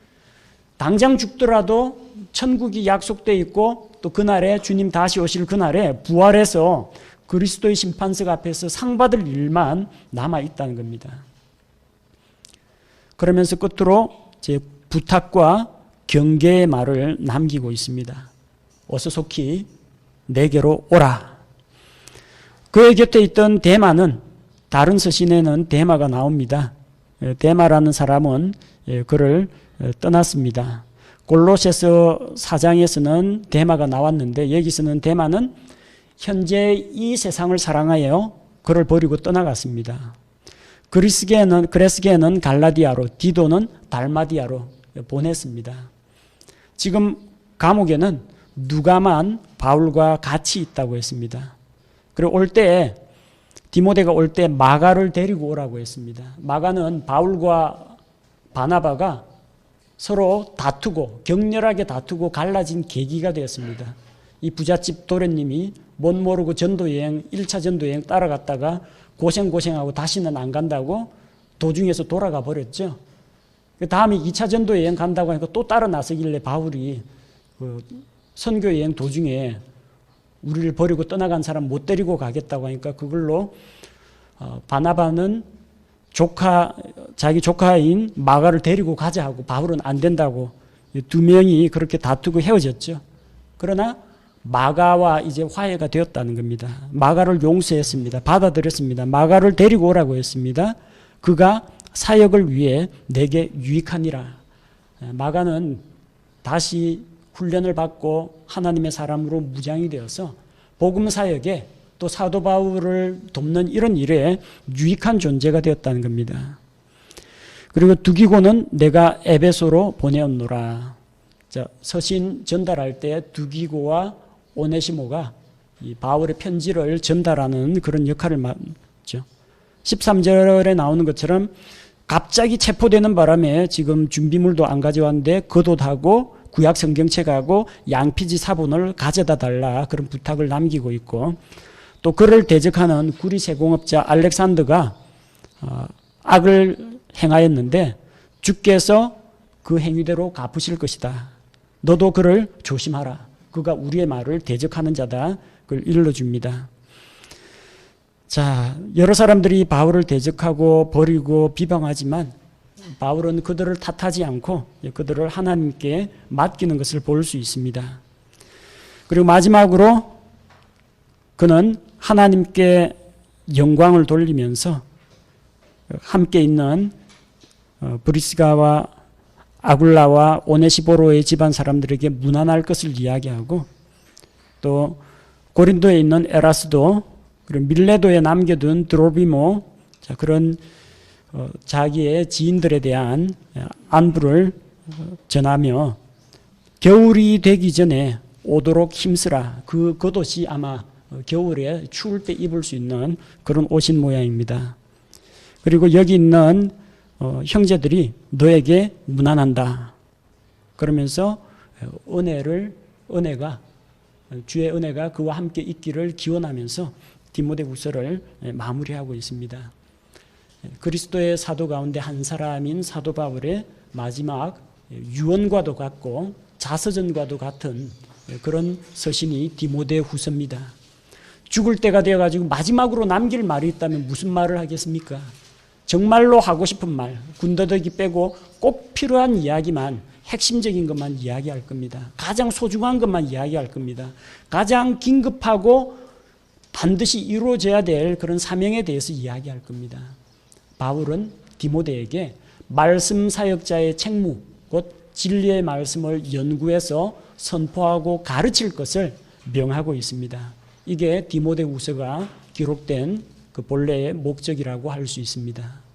Speaker 1: 당장 죽더라도 천국이 약속되어 있고 또 그날에 주님 다시 오실 그날에 부활해서 그리스도의 심판석 앞에서 상 받을 일만 남아있다는 겁니다. 그러면서 끝으로 제 부탁과 경계의 말을 남기고 있습니다. 어서 속히 내게로 오라. 그의 곁에 있던 데마는, 다른 서신에는 데마가 나옵니다. 데마라는 사람은 그를 떠났습니다. 골로새서 4장에서는 데마가 나왔는데 여기서는 데마는 현재 이 세상을 사랑하여 그를 버리고 떠나갔습니다. 그레스게는 갈라디아로, 디도는 달마디아로 보냈습니다. 지금 감옥에는 누가만 바울과 같이 있다고 했습니다. 그리고 올 때, 디모데가 올 때 마가를 데리고 오라고 했습니다. 마가는 바울과 바나바가 서로 다투고, 격렬하게 다투고 갈라진 계기가 되었습니다. 이 부잣집 도련님이 못 모르고 전도여행, 1차 전도여행 따라갔다가 고생하고 다시는 안 간다고 도중에서 돌아가 버렸죠. 그 다음에 2차 전도여행 간다고 하니까 또 따라 나서길래 바울이 그 선교여행 도중에 우리를 버리고 떠나간 사람 못 데리고 가겠다고 하니까 그걸로 바나바는 자기 조카인 마가를 데리고 가자 하고 바울은 안 된다고 두 명이 그렇게 다투고 헤어졌죠. 그러나 마가와 이제 화해가 되었다는 겁니다. 마가를 용서했습니다. 받아들였습니다. 마가를 데리고 오라고 했습니다. 그가 사역을 위해 내게 유익하니라. 마가는 다시 훈련을 받고 하나님의 사람으로 무장이 되어서 복음 사역에 또 사도 바울을 돕는 이런 일에 유익한 존재가 되었다는 겁니다. 그리고 두기고는 내가 에베소로 보내었노라. 자, 서신 전달할 때 두기고와 오네시모가 이 바울의 편지를 전달하는 그런 역할을 맡죠. 13절에 나오는 것처럼 갑자기 체포되는 바람에 지금 준비물도 안 가져왔는데 겉옷하고 구약 성경책하고 양피지 사본을 가져다 달라 그런 부탁을 남기고 있고, 또 그를 대적하는 구리 세공업자 알렉산더가 악을 행하였는데 주께서 그 행위대로 갚으실 것이다. 너도 그를 조심하라. 그가 우리의 말을 대적하는 자다. 그걸 일러줍니다. 자, 여러 사람들이 바울을 대적하고 버리고 비방하지만 바울은 그들을 탓하지 않고 그들을 하나님께 맡기는 것을 볼 수 있습니다. 그리고 마지막으로 그는 하나님께 영광을 돌리면서 함께 있는 브리스가와 아굴라와 오네시보로의 집안 사람들에게 무난할 것을 이야기하고, 또 고린도에 있는 에라스도, 그리고 밀레도에 남겨둔 드로비모, 자, 그런 자기의 지인들에 대한 안부를 전하며 겨울이 되기 전에 오도록 힘쓰라. 그 겉옷이 아마 겨울에 추울 때 입을 수 있는 그런 옷인 모양입니다. 그리고 여기 있는 형제들이 너에게 무난한다. 그러면서 주의 은혜가 그와 함께 있기를 기원하면서 디모데후서를 마무리하고 있습니다. 그리스도의 사도 가운데 한 사람인 사도 바울의 마지막 유언과도 같고 자서전과도 같은 그런 서신이 디모데후서입니다. 죽을 때가 되어가지고 마지막으로 남길 말이 있다면 무슨 말을 하겠습니까? 정말로 하고 싶은 말, 군더더기 빼고 꼭 필요한 이야기만, 핵심적인 것만 이야기할 겁니다. 가장 소중한 것만 이야기할 겁니다. 가장 긴급하고 반드시 이루어져야 될 그런 사명에 대해서 이야기할 겁니다. 바울은 디모데에게 말씀 사역자의 책무, 곧 진리의 말씀을 연구해서 선포하고 가르칠 것을 명하고 있습니다. 이게 디모데후서가 기록된 그 본래의 목적이라고 할 수 있습니다.